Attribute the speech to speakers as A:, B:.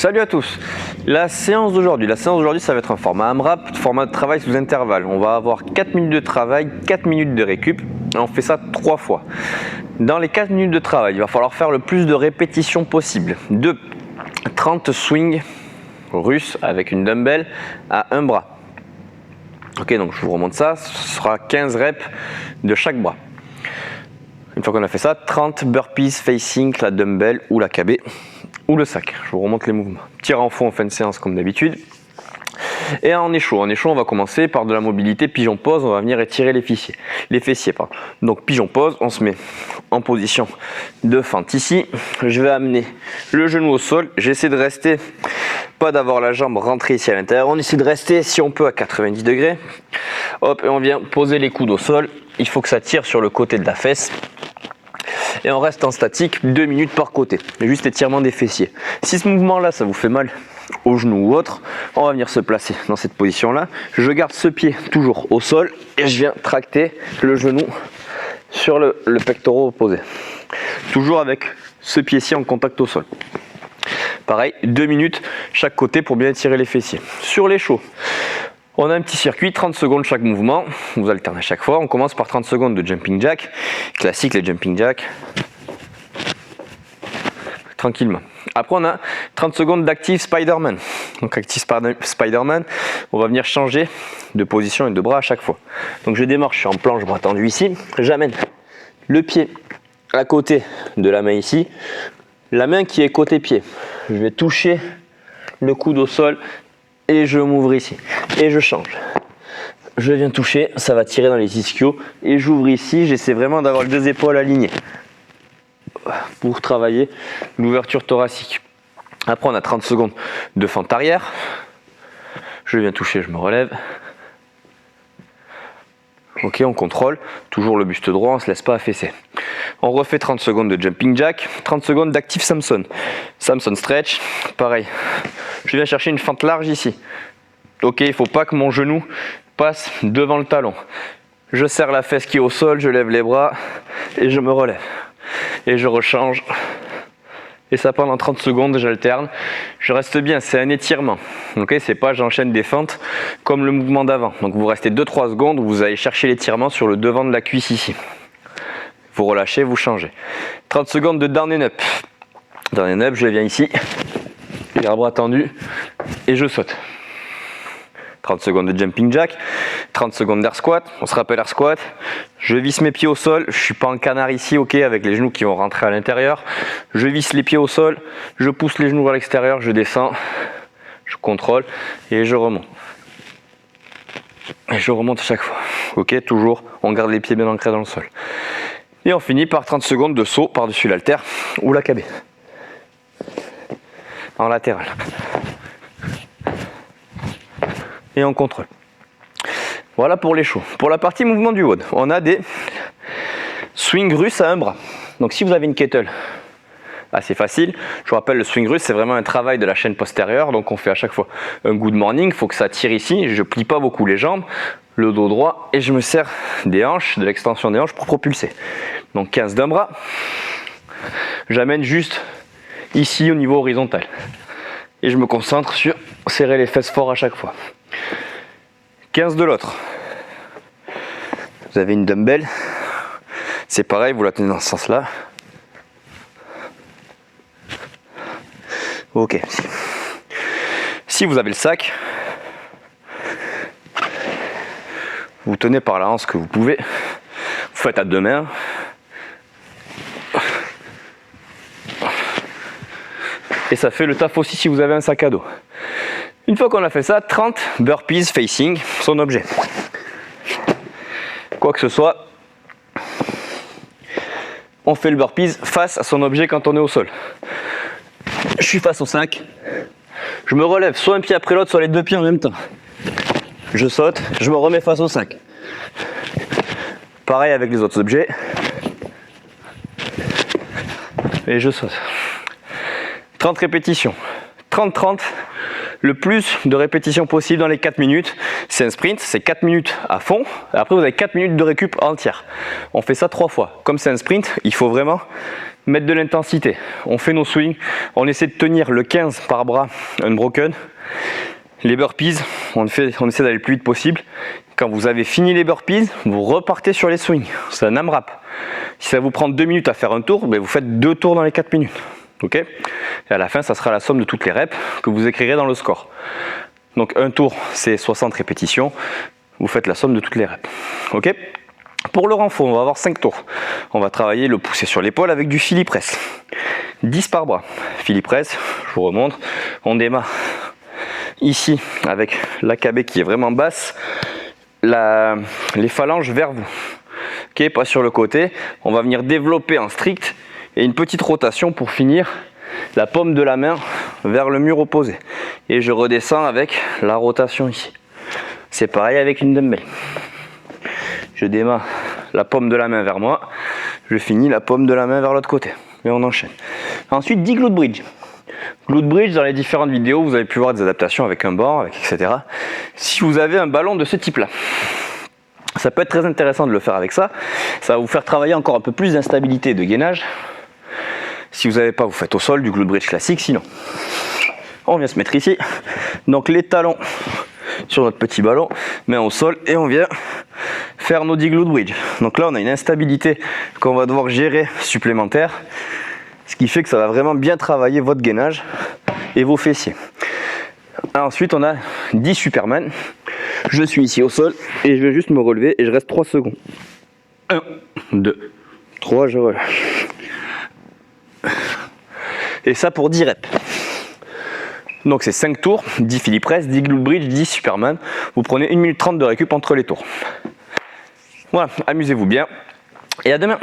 A: Salut à tous. La séance d'aujourd'hui, ça va être un format AMRAP, format de travail sous intervalle. On va avoir 4 minutes de travail, 4 minutes de récup et on fait ça 3 fois. Dans les 4 minutes de travail, il va falloir faire le plus de répétitions possible. De 30 swings russes avec une dumbbell à un bras. Ok, donc je vous remonte ça, ce sera 15 reps de chaque bras. Une fois qu'on a fait ça, 30 burpees facing la dumbbell ou la KB ou le sac. Je vous remonte les mouvements. Tir en fond en fin de séance comme d'habitude. Et en échaud, on va commencer par de la mobilité pigeon pose. On va venir étirer les fessiers. Donc pigeon pose, on se met en position de fente ici. Je vais amener le genou au sol. J'essaie de rester, pas d'avoir la jambe rentrée ici à l'intérieur. On essaie de rester si on peut à 90 degrés. Hop, et on vient poser les coudes au sol. Il faut que ça tire sur le côté de la fesse. Et on reste en statique 2 minutes par côté, juste étirement des fessiers. Si ce mouvement là ça vous fait mal au genou ou autre, on va venir se placer dans cette position là. Je garde ce pied toujours au sol et je viens tracter le genou sur le pectoral opposé. Toujours avec ce pied-ci en contact au sol. Pareil, 2 minutes chaque côté pour bien étirer les fessiers. Sur les chauds, on a un petit circuit, 30 secondes chaque mouvement, vous alternez à chaque fois. On commence par 30 secondes de jumping jack, classique les jumping jack, tranquillement. Après on a 30 secondes d'active Spider-Man. Donc active Spider-Man, on va venir changer de position et de bras à chaque fois. Donc je démarre, je suis en planche, bras tendu ici, j'amène le pied à côté de la main ici, la main qui est côté pied. Je vais toucher le coude au sol et je m'ouvre ici et je change. Je viens toucher, ça va tirer dans les ischios et j'ouvre ici. J'essaie vraiment d'avoir les 2 épaules alignées pour travailler l'ouverture thoracique. Après on a 30 secondes de fente arrière. Je viens toucher, je me relève. Ok, on contrôle, toujours le buste droit, on ne se laisse pas affaisser. On refait 30 secondes de jumping jack, 30 secondes d'active Samson. Samson stretch, pareil. Je viens chercher une fente large ici. Ok, il ne faut pas que mon genou passe devant le talon. Je serre la fesse qui est au sol, je lève les bras et je me relève. Et je rechange. Et ça pendant 30 secondes, j'alterne. Je reste bien, c'est un étirement. Ok, c'est pas j'enchaîne des fentes comme le mouvement d'avant. Donc vous restez 2-3 secondes, vous allez chercher l'étirement sur le devant de la cuisse ici. Vous relâchez, vous changez. 30 secondes de down and up. Down and up, je viens ici. Les bras tendus et je saute. 30 secondes de jumping jack, 30 secondes d'air squat, on se rappelle air squat, je visse mes pieds au sol, je suis pas en canard ici, ok, avec les genoux qui vont rentrer à l'intérieur, je visse les pieds au sol, je pousse les genoux vers l'extérieur, je descends, je contrôle et je remonte. Et je remonte à chaque fois, ok, toujours, on garde les pieds bien ancrés dans le sol. Et on finit par 30 secondes de saut par-dessus l'haltère ou la KB. En latéral. Et on contrôle. Voilà pour les chauds. Pour la partie mouvement du WOD, on a des swings russes à un bras. Donc si vous avez une kettle, assez facile. Je vous rappelle, le swing russe, c'est vraiment un travail de la chaîne postérieure. Donc on fait à chaque fois un good morning. Il faut que ça tire ici. Je plie pas beaucoup les jambes, le dos droit et je me sers des hanches, de l'extension des hanches pour propulser. Donc 15 d'un bras. J'amène juste ici au niveau horizontal. Et je me concentre sur serrer les fesses fort à chaque fois. 15 de l'autre. Vous avez une dumbbell. C'est pareil, vous la tenez dans ce sens-là. Ok. Si vous avez le sac, vous tenez par la hanche que vous pouvez. Vous faites à 2 mains. Et ça fait le taf aussi si vous avez un sac à dos. Une fois qu'on a fait ça, 30 burpees facing son objet. Quoi que ce soit, on fait le burpees face à son objet quand on est au sol. Je suis face au sac. Je me relève soit un pied après l'autre, soit les 2 pieds en même temps. Je saute, je me remets face au sac. Pareil avec les autres objets. Et je saute. 30 répétitions. 30-30 le plus de répétitions possible dans les 4 minutes. C'est un sprint, c'est 4 minutes à fond. Et après, vous avez 4 minutes de récup entière. On fait ça 3 fois. Comme c'est un sprint, il faut vraiment mettre de l'intensité. On fait nos swings, on essaie de tenir le 15 par bras unbroken. Les burpees, on essaie d'aller le plus vite possible. Quand vous avez fini les burpees, vous repartez sur les swings. C'est un AMRAP. Si ça vous prend 2 minutes à faire un tour, vous faites 2 tours dans les 4 minutes. Ok ? Et à la fin, ça sera la somme de toutes les reps que vous écrirez dans le score. Donc un tour, c'est 60 répétitions. Vous faites la somme de toutes les reps. Ok ? Pour le renfort, on va avoir 5 tours. On va travailler le poussé sur l'épaule avec du Philly press. 10 par bras. Philly press, je vous remontre. On démarre ici avec l'AKB qui est vraiment basse. Les phalanges vers vous. Ok, pas sur le côté. On va venir développer en strict et une petite rotation pour finir la paume de la main vers le mur opposé. Et je redescends avec la rotation ici. C'est pareil avec une dumbbell. Je démarre la paume de la main vers moi, je finis la paume de la main vers l'autre côté. Et on enchaîne. Ensuite, 10 glute bridge. Glute bridge, dans les différentes vidéos, vous avez pu voir des adaptations avec un banc, etc. Si vous avez un ballon de ce type-là, ça peut être très intéressant de le faire avec ça. Ça va vous faire travailler encore un peu plus d'instabilité et de gainage. Si vous n'avez pas, vous faites au sol du glute bridge classique. Sinon, on vient se mettre ici. Donc les talons sur notre petit ballon, main au sol et on vient faire nos 10 glute bridge. Donc là, on a une instabilité qu'on va devoir gérer supplémentaire. Ce qui fait que ça va vraiment bien travailler votre gainage et vos fessiers. Ensuite, on a 10 Superman. Je suis ici au sol et je vais juste me relever et je reste 3 secondes. 1, 2, 3, je relâche. Et ça pour 10 reps. Donc c'est 5 tours, 10 Philly press, 10 glute bridge, 10 Superman. Vous prenez 1 minute 30 de récup entre les tours. Voilà, amusez-vous bien et à demain.